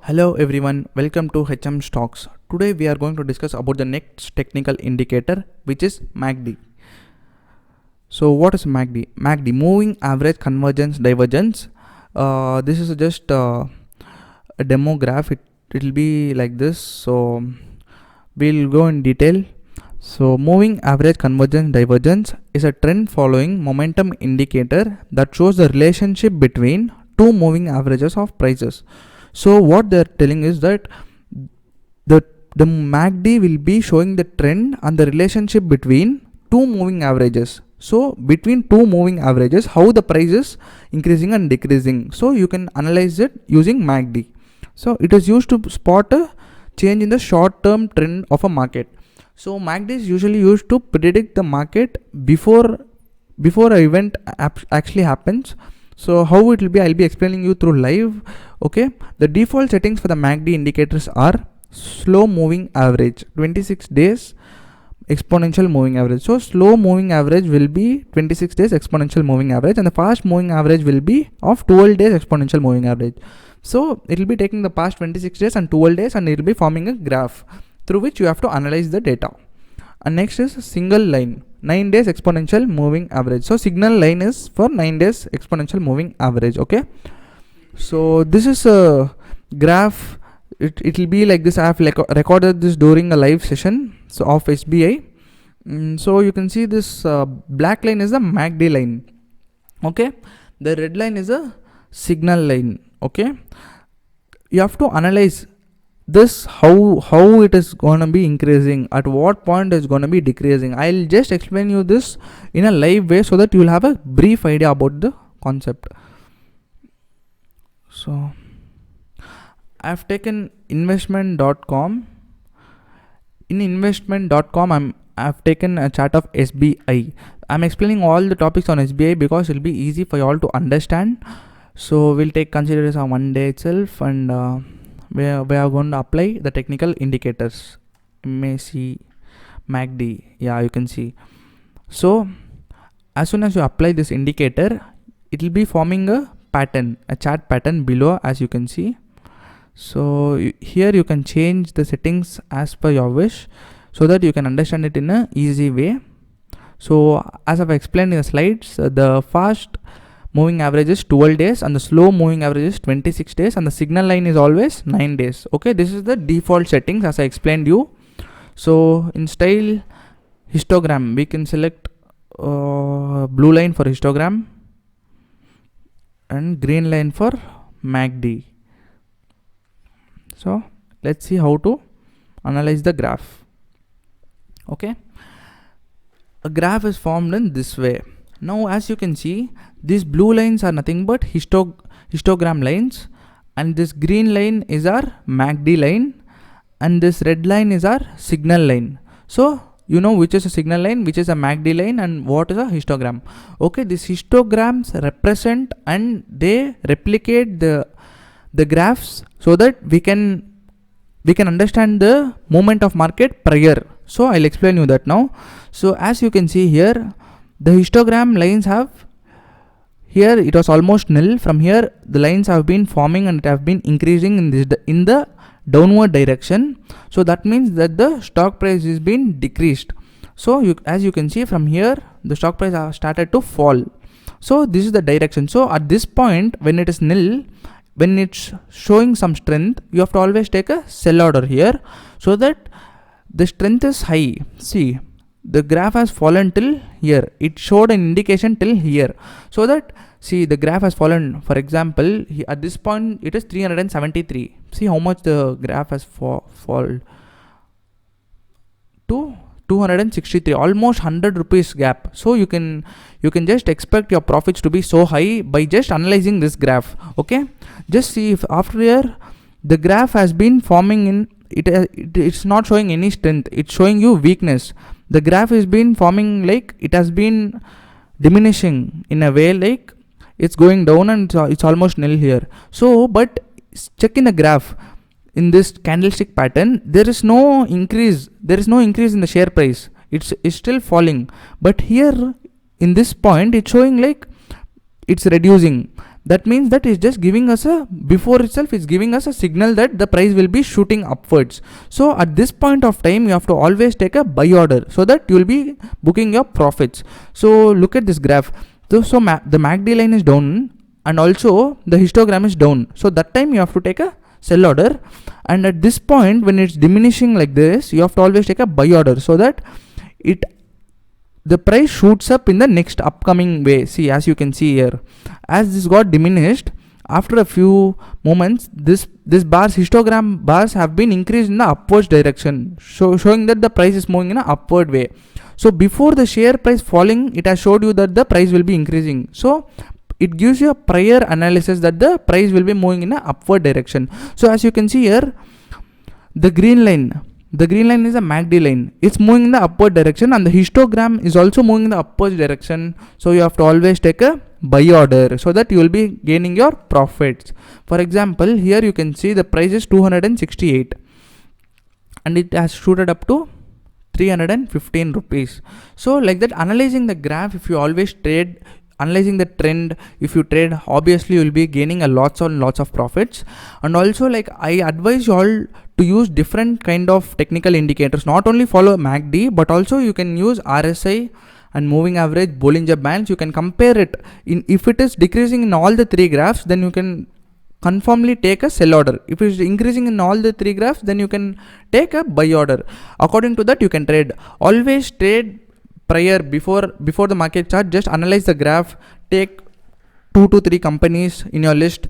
Hello everyone, welcome to HM Stocks. Today we are going to discuss about the next technical indicator, which is MACD. So what is MACD? MACD, Moving Average Convergence Divergence. This is just a demo graph. It will be like this. So we'll go in detail. So moving average convergence divergence is a trend following momentum indicator that shows the relationship between two moving averages of prices. So what they're telling is that the MACD will be showing the trend and the relationship between two moving averages. So between two moving averages, how the price is increasing and decreasing. So you can analyze it using MACD. So it is used to spot a change in the short-term trend of a market. So MACD is usually used to predict the market before an event actually happens. So how it will be, I'll be explaining you through live. Okay, the default settings for the MACD indicators are slow moving average, 26 days exponential moving average. So slow moving average will be 26 days exponential moving average, and the fast moving average will be of 12 days exponential moving average. So it will be taking the past 26 days and 12 days, and it will be forming a graph through which you have to analyze the data. And next is single line, 9 days exponential moving average. So signal line is for 9 days exponential moving average. Okay, so this is a graph. It will be like this. I have recorded this during a live session of SBI. So you can see this black line is the MACD line. Okay, the red line is a signal line. Okay, you have to analyze this, how it is going to be increasing, at what point is going to be decreasing. I'll just explain you this in a live way so that you will have a brief idea about the concept. So I've taken investment.com. In investment.com I've taken a chart of SBI. I'm explaining all the topics on SBI because it'll be easy for you all to understand. So we'll consider this on one day itself, and we are going to apply the technical indicators, MAC, MACD. Yeah, you can see. So as soon as you apply this indicator, it will be forming a pattern, a chart pattern below, as you can see. So here you can change the settings as per your wish so that you can understand it in a easy way. So as I've explained in the slides, the fast moving average is 12 days and the slow moving average is 26 days, and the signal line is always 9 days. Okay, this is the default settings as I explained you. So in style histogram, we can select blue line for histogram and green line for MACD. So let's see how to analyze the graph. Okay, a graph is formed in this way. Now as you can see, these blue lines are nothing but histogram lines, and this green line is our MACD line, and this red line is our signal line. So you know which is a signal line, which is a MACD line, and what is a histogram. Okay, these histograms represent and they replicate the graphs so that we can understand the movement of market prior. So I'll explain you that now. So as you can see here, the histogram lines have, here it was almost nil. From here the lines have been forming and it have been increasing in the downward direction. So that means that the stock price is being decreased. So as you can see from here, the stock price have started to fall. So this is the direction. So at this point, when it is nil, when it's showing some strength, you have to always take a sell order here so that the strength is high. See, the graph has fallen till here. It showed an indication till here. So that, see, the graph has fallen. For example, at this point it is 373. See how much the graph has fallen to 263, almost 100 rupees gap. So you can just expect your profits to be so high by just analyzing this graph. Okay, just see if after here the graph has been forming in it's not showing any strength, it's showing you weakness. The graph has been forming like it has been diminishing in a way, like it's going down and it's almost nil here. So but check in the graph, in this candlestick pattern, there is no increase in the share price. It's still falling, but here in this point it's showing like it's reducing. that means that is just giving us a, before itself is giving us a signal that the price will be shooting upwards. So at this point of time you have to always take a buy order so that you will be booking your profits. So look at this graph. So the MACD line is down and also the histogram is down, so that time you have to take a sell order, and at this point when it's diminishing like this, you have to always take a buy order so that the price shoots up in the next upcoming way. See, as you can see here, as this got diminished, after a few moments this bars, histogram bars, have been increased in the upwards direction, showing that the price is moving in an upward way. So before the share price falling, it has showed you that the price will be increasing. So it gives you a prior analysis that the price will be moving in an upward direction. So as you can see here, the green line is a MACD line. It's moving in the upward direction, and the histogram is also moving in the upward direction. So you have to always take a buy order so that you will be gaining your profits. For example, here you can see the price is 268 and it has shooted up to 315 rupees. So like that, analyzing the graph, if you always trade, analyzing the trend, if you trade, obviously you will be gaining a lots of profits. And also, like, I advise you all to use different kind of technical indicators, not only follow MACD but also you can use RSI and moving average, Bollinger Bands. You can compare it in, if it is decreasing in all the three graphs, then you can confirmly take a sell order. If it is increasing in all the three graphs, then you can take a buy order. According to that you can trade. Always trade prior, before the market chart. Just analyze the graph, take 2 to 3 companies in your list,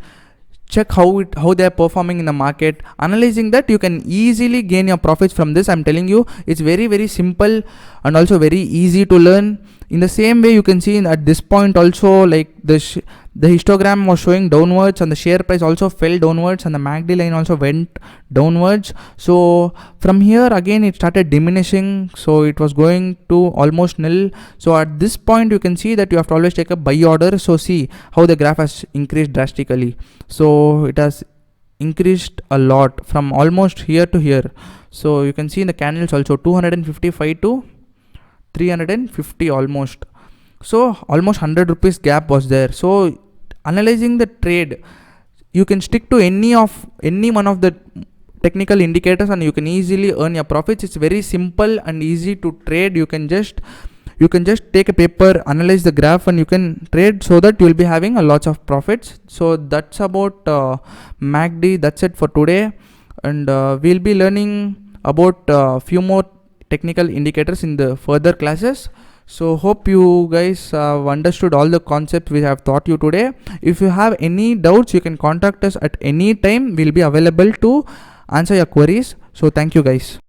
check how they are performing in the market. Analyzing that, you can easily gain your profits from this. I'm telling you, it's very simple and also very easy to learn. In the same way, you can see at this point also, like the histogram was showing downwards and the share price also fell downwards and the MACD line also went downwards. So from here again it started diminishing, so it was going to almost nil. So at this point you can see that you have to always take a buy order. So see how the graph has increased drastically. So it has increased a lot from almost here to here. So you can see in the candles also 255 to 350 almost. So almost 100 rupees gap was there. So analyzing the trade, you can stick to any one of the technical indicators and you can easily earn your profits. It's very simple and easy to trade. You can just take a paper, analyze the graph, and you can trade so that you will be having a lots of profits. So that's about MACD. That's it for today, and we'll be learning about a few more technical indicators in the further classes. So hope you guys have understood all the concepts we have taught you today. If you have any doubts, you can contact us at any time. We'll be available to answer your queries. So thank you guys.